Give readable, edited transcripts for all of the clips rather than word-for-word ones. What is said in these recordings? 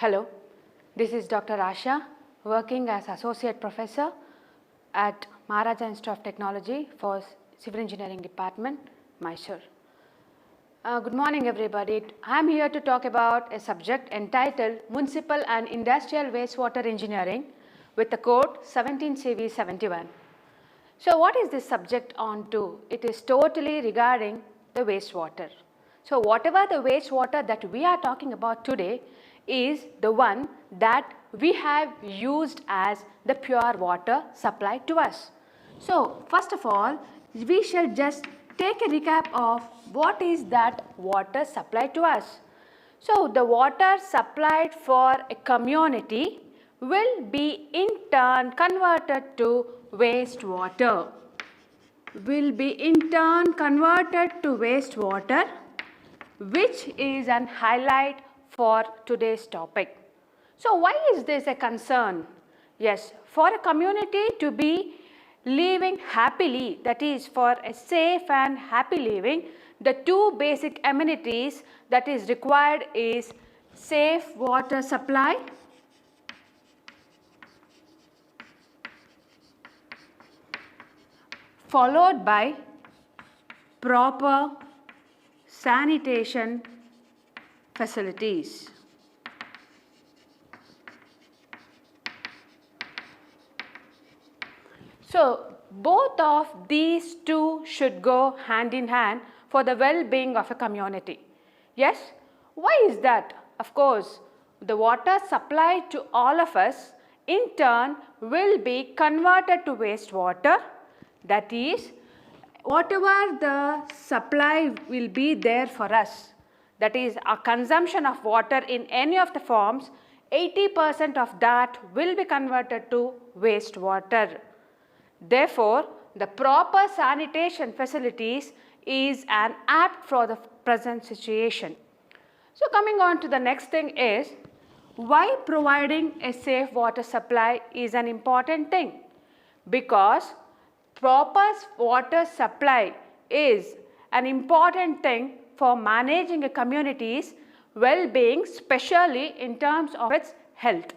Hello, this is Dr. Asha, working as Associate Professor at Maharaja Institute of Technology for Civil Engineering Department, Mysore. Good morning everybody. I am here to talk about a subject entitled Municipal and Industrial Wastewater Engineering with the code 17 CV 71. So what is this subject on to? It is totally regarding the wastewater. So whatever the wastewater that we are talking about today is the one that we have used as the pure water supplied to us. So first of all, we shall just take a recap of what is that water supplied to us. So the water supplied for a community will be in turn converted to wastewater. Will be in turn converted to wastewater, which is an highlight for today's topic. So why is this a concern? Yes, for a community to be living happily, that is for a safe and happy living, the two basic amenities that is required is safe water supply followed by proper sanitation facilities. So both of these two should go hand in hand for the well-being of a community. Yes, why is that? Of course, the water supplied to all of us in turn will be converted to wastewater. That is, whatever the supply will be there for us, that is our consumption of water in any of the forms, 80% of that will be converted to wastewater. Therefore, the proper sanitation facilities is an apt for the present situation. So coming on to the next thing is, why providing a safe water supply is an important thing? Because proper water supply is an important thing for managing a community's well-being, especially in terms of its health.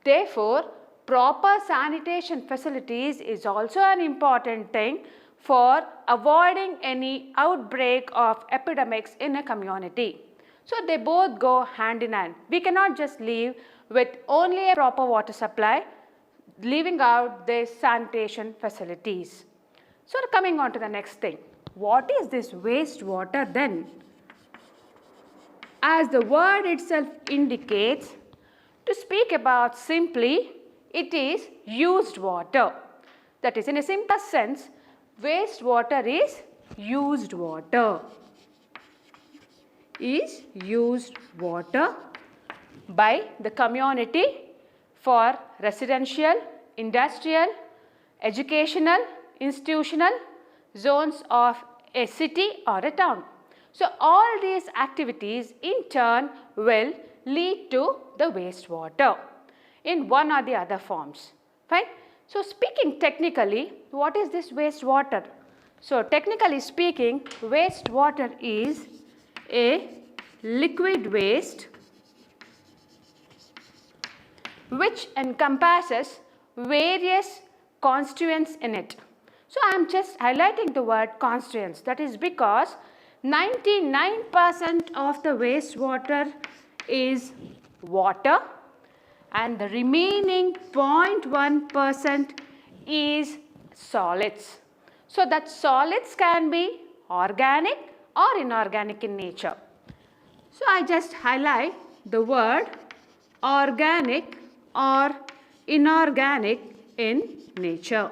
Therefore, proper sanitation facilities is also an important thing for avoiding any outbreak of epidemics in a community. So they both go hand in hand. We cannot just live with only a proper water supply, leaving out the sanitation facilities. So coming on to the next thing. What is this wastewater then? As the word itself indicates, to speak about simply, it is used water. That is, in a simple sense, wastewater is used water. Is used water by the community for residential, industrial, educational, institutional zones of a city or a town. So all these activities in turn will lead to the wastewater in one or the other forms. Fine. So speaking technically, what is this wastewater? So technically speaking, wastewater is a liquid waste which encompasses various constituents in it. So I am just highlighting the word constituents. That is because 99% of the wastewater is water and the remaining 0.1% is solids. So that solids can be organic or inorganic in nature. So I just highlight the word organic or inorganic in nature.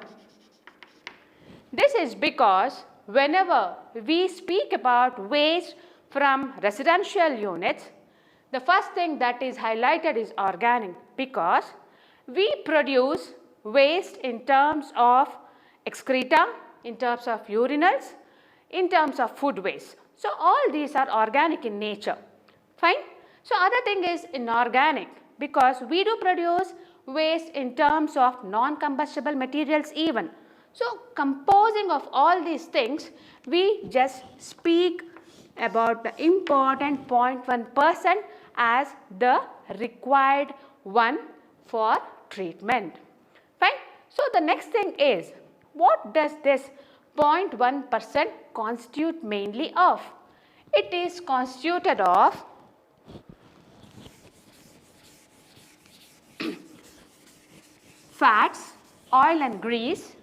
This is because whenever we speak about waste from residential units, the first thing that is highlighted is organic, because we produce waste in terms of excreta, in terms of urinals, in terms of food waste. So all these are organic in nature. Fine. So other thing is inorganic, because we do produce waste in terms of non-combustible materials even. So composing of all these things, we just speak about the important 0.1% as the required one for treatment. Fine. So, the next thing is, what does this 0.1% constitute mainly of? It is constituted of fats, oil and grease.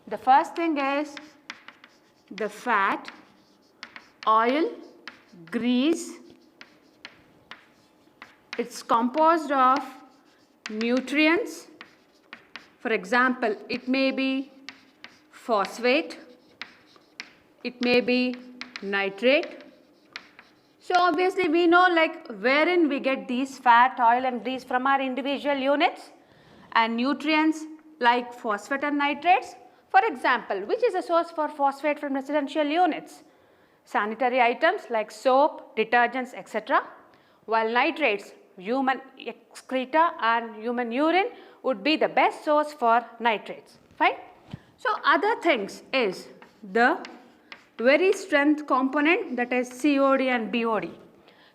The first thing is the fat, oil, grease. It's composed of nutrients. For example, it may be phosphate, it may be nitrate. So obviously we know like wherein we get these fat, oil and grease from our individual units, and nutrients like phosphate and nitrates. For example, which is a source for phosphate from residential units? Sanitary items like soap, detergents, etc. While nitrates, human excreta and human urine would be the best source for nitrates. Fine. So other things is the very strength component, that is COD and BOD.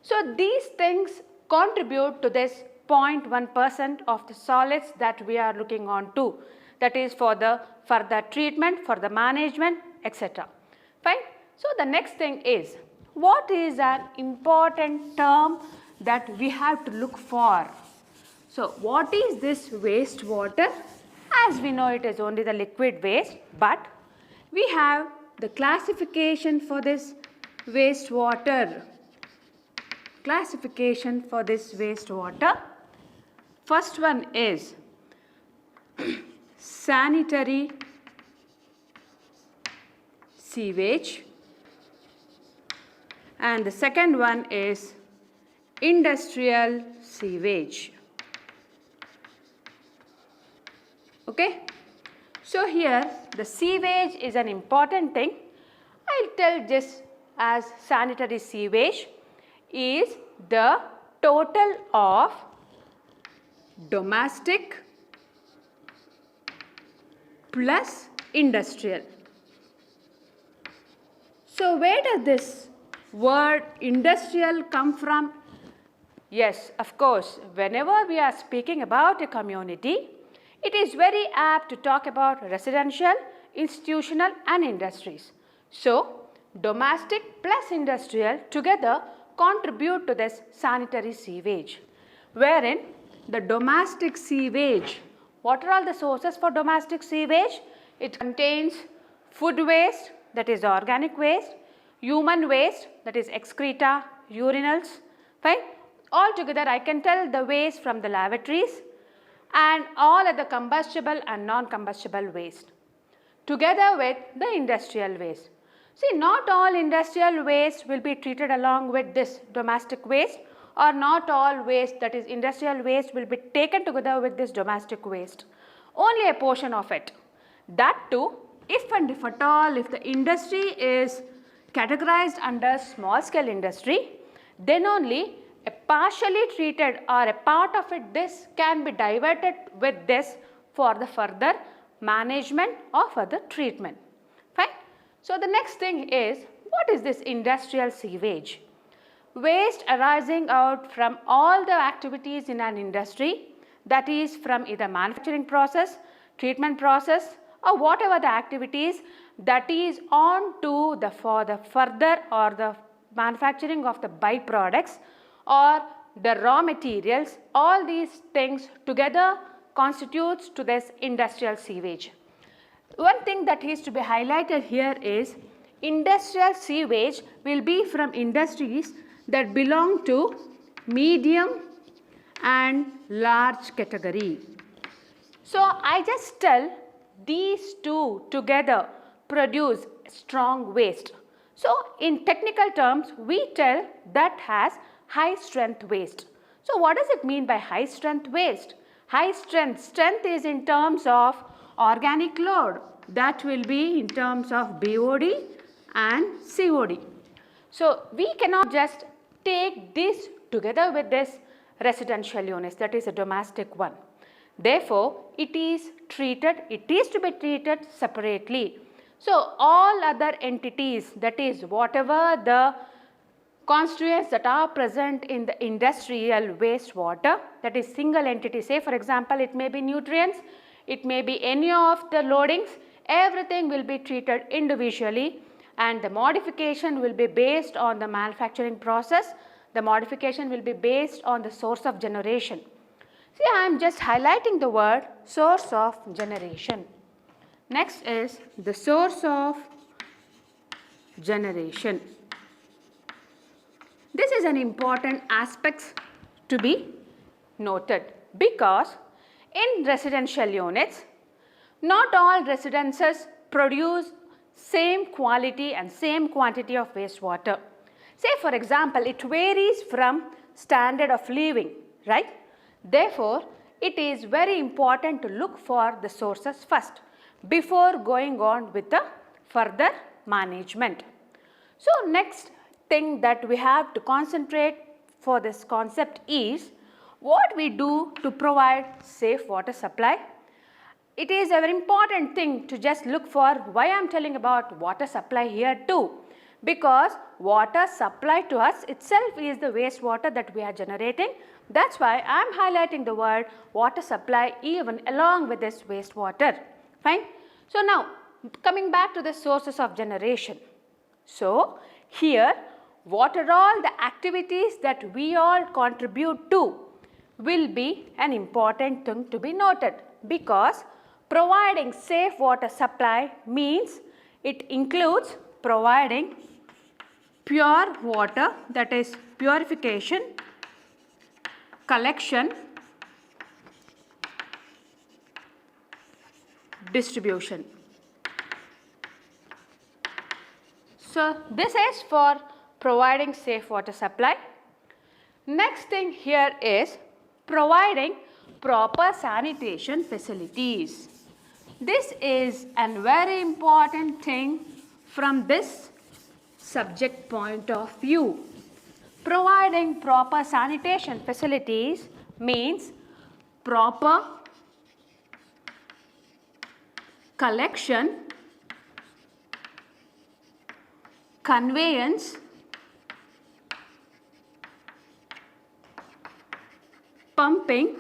So these things contribute to this 0.1% of the solids that we are looking on to, that is for the further treatment, for the management, etc. Fine. So the next thing is, what is an important term that we have to look for? So what is this wastewater? As we know, it is only the liquid waste, but we have the classification for this wastewater. Classification for this wastewater. First one is sanitary sewage, and the second one is industrial sewage. Okay. So here the sewage is an important thing. I will tell just as sanitary sewage is the total of domestic plus industrial. So where does this word industrial come from? Yes, of course, whenever we are speaking about a community, it is very apt to talk about residential, institutional and industries. So domestic plus industrial together contribute to this sanitary sewage, wherein the domestic sewage, what are all the sources for domestic sewage? It contains food waste, that is organic waste, human waste, that is excreta, urinals, fine. Altogether I can tell the waste from the lavatories and all other combustible and non-combustible waste, together with the industrial waste. See, not all industrial waste will be treated along with this domestic waste, or not all waste, that is industrial waste, will be taken together with this domestic waste. Only a portion of it. That too, if and if at all, if the industry is categorized under small scale industry, then only a partially treated or a part of it, this can be diverted with this for the further management or further treatment. Fine. So the next thing is, what is this industrial sewage? Waste arising out from all the activities in an industry, that is from either manufacturing process, treatment process or whatever the activities that is on to the for the further or the manufacturing of the byproducts or the raw materials. All these things together constitutes to this industrial sewage. One thing that is to be highlighted here is industrial sewage will be from industries that belong to medium and large category. So I just tell these two together produce strong waste. So in technical terms we tell that has high strength waste. So what does it mean by high strength waste? High strength is in terms of organic load, that will be in terms of BOD and COD. So we cannot just take this together with this residential units, that is a domestic one. Therefore it is to be treated separately. So all other entities, that is whatever the constituents that are present in the industrial wastewater, that is single entity. Say for example, it may be nutrients, it may be any of the loadings, everything will be treated individually, and the modification will be based on the manufacturing process. The modification will be based on the source of generation. See, I am just highlighting the word source of generation. Next is the source of generation. This is an important aspect to be noted because in residential units, not all residences produce same quality and same quantity of wastewater. Say for example, it varies from standard of living, right? Therefore, it is very important to look for the sources first before going on with the further management. So, next thing that we have to concentrate for this concept is what we do to provide safe water supply. It is a very important thing to just look for why I am telling about water supply here too, because water supply to us itself is the wastewater that we are generating. That's why I am highlighting the word water supply even along with this wastewater. Fine. So, now coming back to the sources of generation. So, here what are all the activities that we all contribute to will be an important thing to be noted, because providing safe water supply means it includes providing pure water, that is purification, collection, distribution. So, this is for providing safe water supply. Next thing here is providing proper sanitation facilities. This is a very important thing from this subject point of view. Providing proper sanitation facilities means proper collection, conveyance, pumping,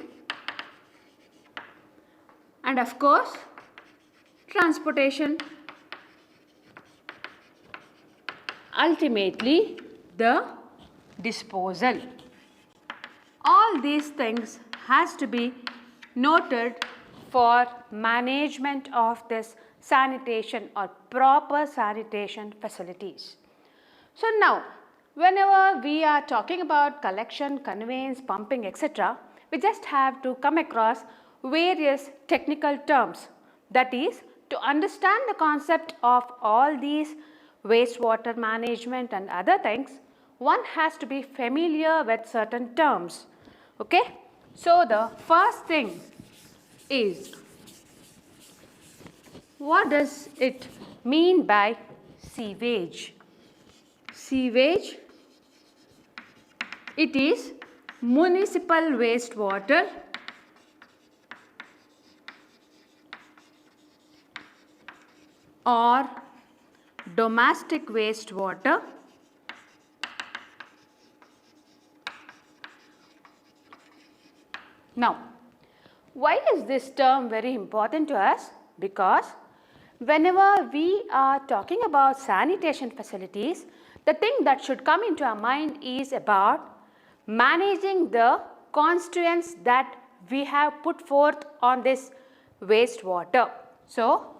and of course transportation. Ultimately, the disposal. All these things has to be noted for management of this sanitation or proper sanitation facilities. So, now whenever we are talking about collection, conveyance, pumping, etc., we just have to come across various technical terms. That is, to understand the concept of all these wastewater management and other things, one has to be familiar with certain terms. Okay? So, the first thing is, what does it mean by sewage? Sewage, it is municipal wastewater or domestic wastewater Now, why is this term very important to us? Because whenever we are talking about sanitation facilities, the thing that should come into our mind is about managing the constituents that we have put forth on this wastewater. So,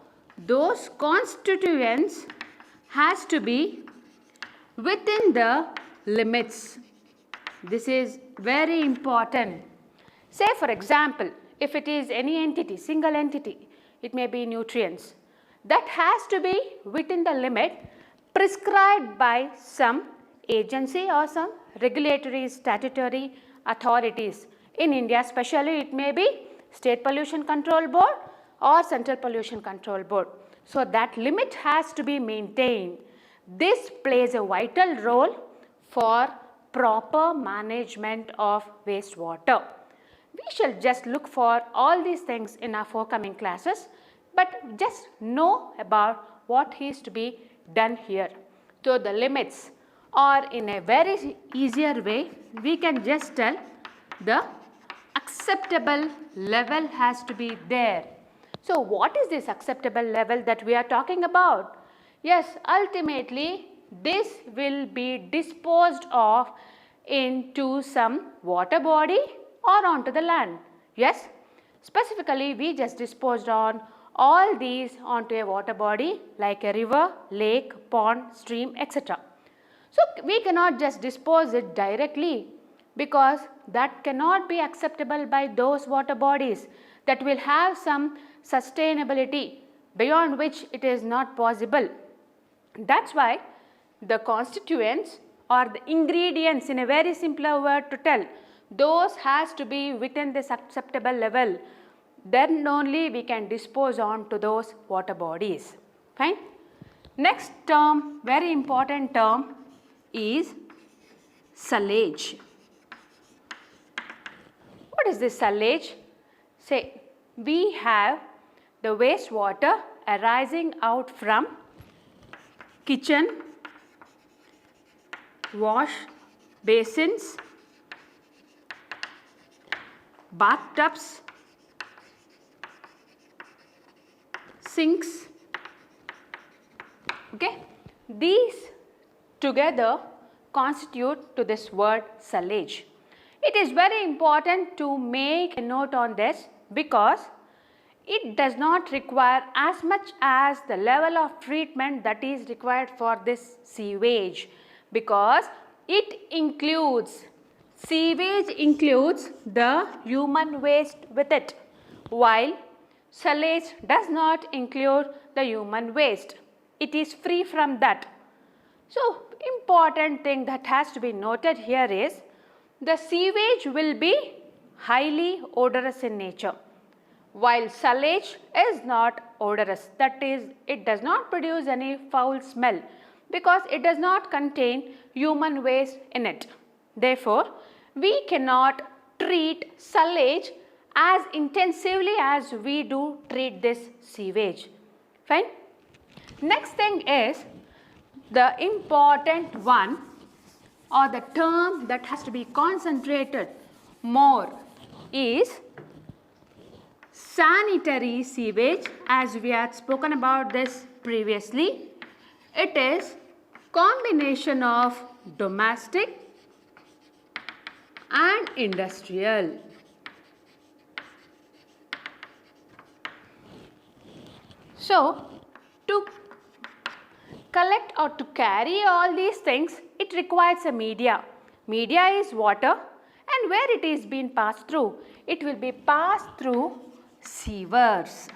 those constituents has to be within the limits. This is very important. Say for example, if it is any entity, single entity, it may be nutrients, that has to be within the limit prescribed by some agency or some regulatory statutory authorities. In India especially, it may be State Pollution Control Board or Central Pollution Control Board. So, that limit has to be maintained. This plays a vital role for proper management of wastewater. We shall just look for all these things in our forthcoming classes, but just know about what is to be done here. So, the limits, or in a very easier way, we can just tell the acceptable level has to be there. So what is this acceptable level that we are talking about? Yes, ultimately this will be disposed of into some water body or onto the land. Yes, specifically we just disposed on all these onto a water body like a river, lake, pond, stream, etc. So we cannot just dispose it directly because that cannot be acceptable by those water bodies that will have some sustainability beyond which it is not possible. That's why the constituents or the ingredients, in a very simpler word to tell, those has to be within this acceptable level. Then only we can dispose on to those water bodies. Fine. Next term, very important term, is sewage. What is this sewage? Say, we have the wastewater arising out from kitchen, wash basins, bathtubs, sinks. Okay, these together constitute to this word sewage. It is very important to make a note on this because it does not require as much as the level of treatment that is required for this sewage, because it includes, sewage includes the human waste with it, while sewage does not include the human waste. It is free from that. So, important thing that has to be noted here is the sewage will be highly odorous in nature, while sewage is not odorous, that is, it does not produce any foul smell because it does not contain human waste in it. Therefore, we cannot treat sewage as intensively as we do treat this sewage. Fine. Next thing is the important one, or the term that has to be concentrated more, is sanitary sewage. As we had spoken about this previously, it is combination of domestic and industrial. So, to collect or to carry all these things, it requires a media. Media is water, and where it is being passed through? It will be passed through sewers.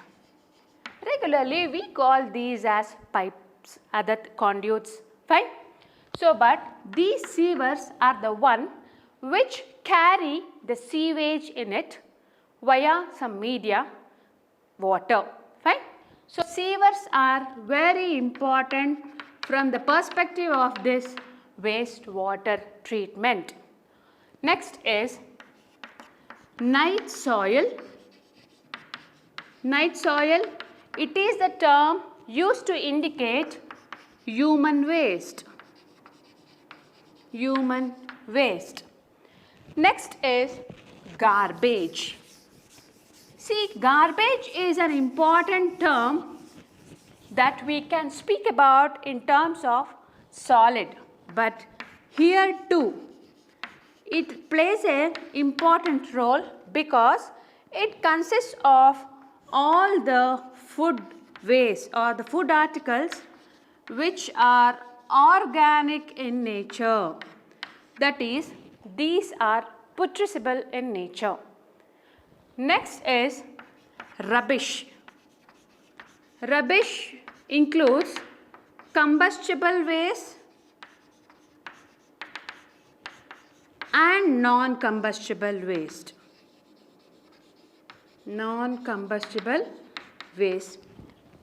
Regularly we call these as pipes, other conduits. Fine. So, but these sewers are the one which carry the sewage in it via some media, water. Fine. So, sewers are very important from the perspective of this wastewater treatment. Next is night soil. Night soil, it is the term used to indicate human waste. Human waste. Next is garbage. See, garbage is an important term that we can speak about in terms of solid, but here too it plays an important role because it consists of all the food waste or the food articles which are organic in nature. That is, these are putrescible in nature. Next is rubbish. Rubbish includes combustible waste and non-combustible waste. Non-combustible waste.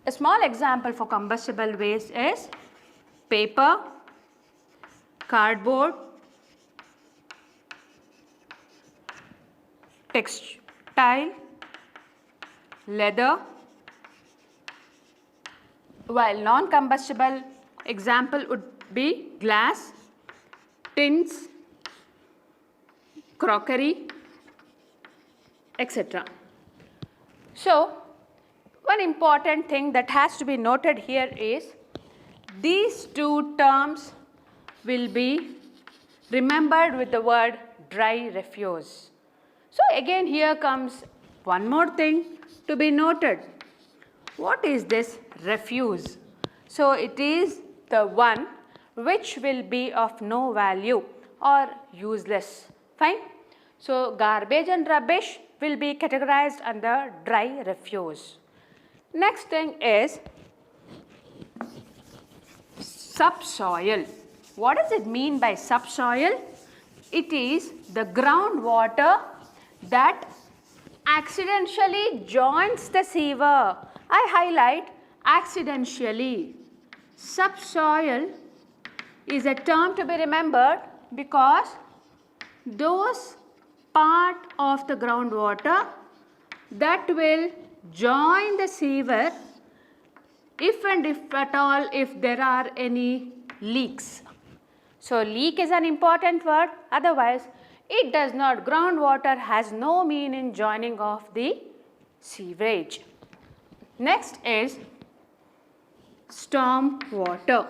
A small example for combustible waste is paper, cardboard, textile, leather, while non-combustible example would be glass, tins, crockery, etc. So, one important thing that has to be noted here is these two terms will be remembered with the word dry refuse. So, again here comes one more thing to be noted. What is this refuse? So, it is the one which will be of no value or useless. Fine. So, garbage and rubbish will be categorized under dry refuse. Next thing is subsoil. What does it mean by subsoil? It is the groundwater that accidentally joins the sewer. I highlight accidentally. Subsoil is a term to be remembered because those part of the groundwater that will join the sewer if and if at all if there are any leaks. So, leak is an important word, otherwise it does not, groundwater has no mean in joining of the sewage. Next is storm water.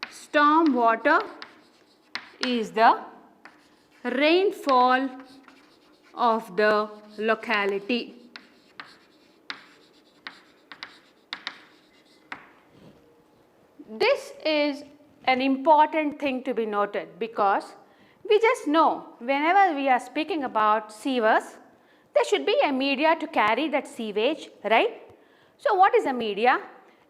Storm water is the rainfall of the locality. This is an important thing to be noted because we just know whenever we are speaking about sewers, there should be a media to carry that sewage, right? So, what is a media?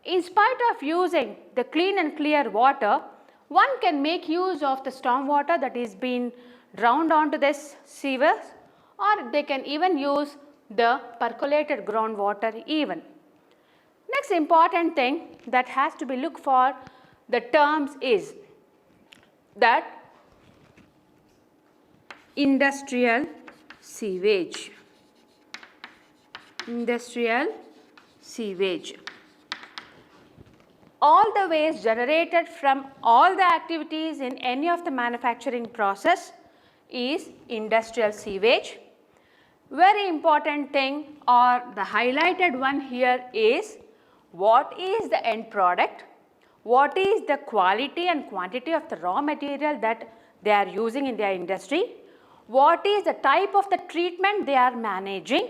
In spite of using the clean and clear water, one can make use of the storm water that is being drowned onto this sewers, or they can even use the percolated groundwater even. Next important thing that has to be looked for the terms is that industrial sewage. Industrial sewage. All the waste generated from all the activities in any of the manufacturing process is industrial sewage. Very important thing or the highlighted one here is what is the end product, what is the quality and quantity of the raw material that they are using in their industry, what is the type of the treatment they are managing,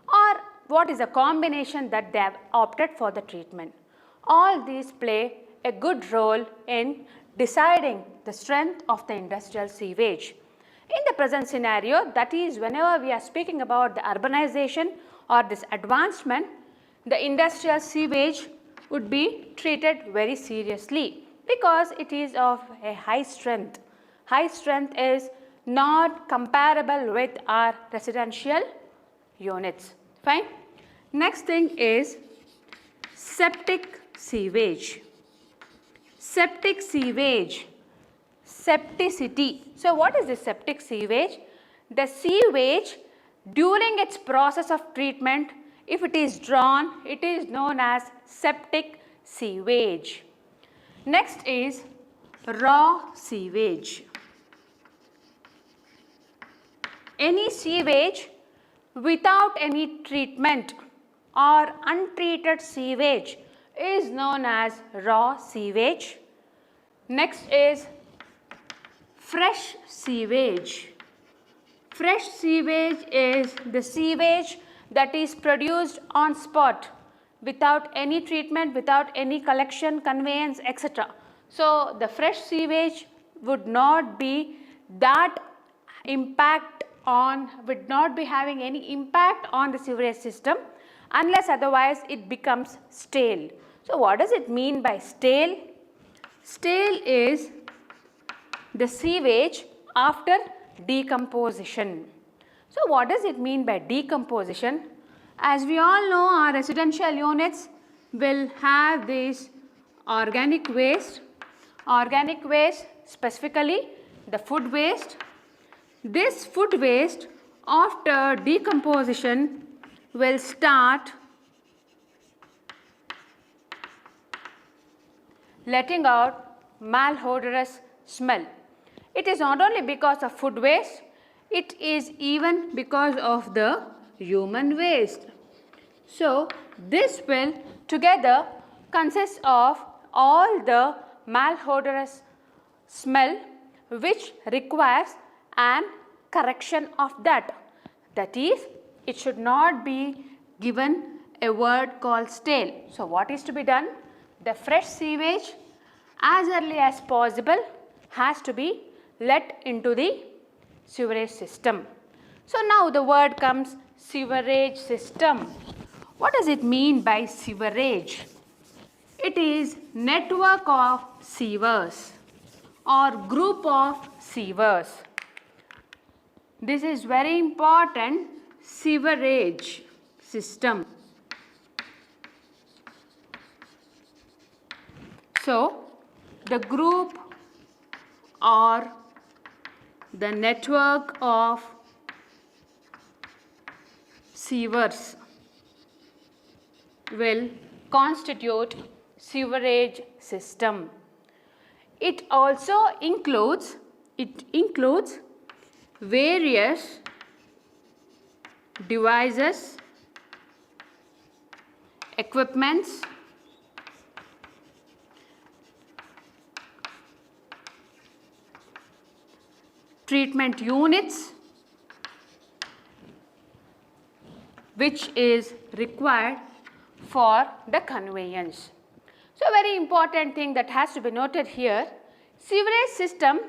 or what is the combination that they have opted for the treatment. All these play a good role in deciding the strength of the industrial sewage. In the present scenario, that is whenever we are speaking about the urbanization or this advancement, the industrial sewage would be treated very seriously because it is of a high strength. High strength is not comparable with our residential units. Fine. Next thing is septic sewage. Septic sewage, septicity. So, what is the septic sewage? The sewage during its process of treatment, if it is drawn, it is known as septic sewage. Next is raw sewage. Any sewage without any treatment or untreated sewage is known as raw sewage. Next is fresh sewage. Fresh sewage is the sewage that is produced on spot without any treatment, without any collection, conveyance, etc. So, the fresh sewage would not be that impact on, would not be having any impact on the sewerage system unless otherwise it becomes stale. So, what does it mean by stale? Stale is the sewage after decomposition. So, what does it mean by decomposition? As we all know, our residential units will have this organic waste specifically the food waste. This food waste after decomposition will start letting out malodorous smell. It is not only because of food waste, it is even because of the human waste. So, this will together consist of all the malodorous smell which requires an correction of that. That is, it should not be given a word called stale. So, what is to be done? The fresh sewage as early as possible has to be let into the sewerage system. So, now the word comes sewerage system. What does it mean by sewerage? It is network of sewers or group of sewers. This is very important, sewerage system. So, the group or the network of sewers will constitute sewerage system. It also includes various devices, equipments, treatment units which is required for the conveyance. So, very important thing that has to be noted here, sewerage system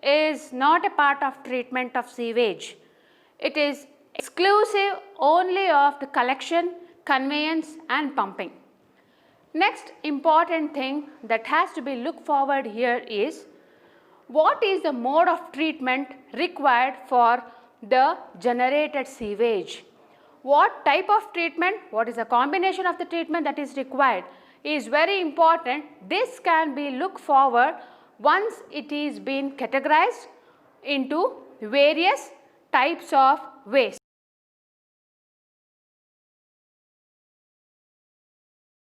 is not a part of treatment of sewage. It is exclusive only of the collection, conveyance and pumping. Next important thing that has to be looked forward here is what is the mode of treatment required for the generated sewage. What type of treatment, what is the combination of the treatment that is required is very important. This can be looked forward once it is been categorized into various types of waste.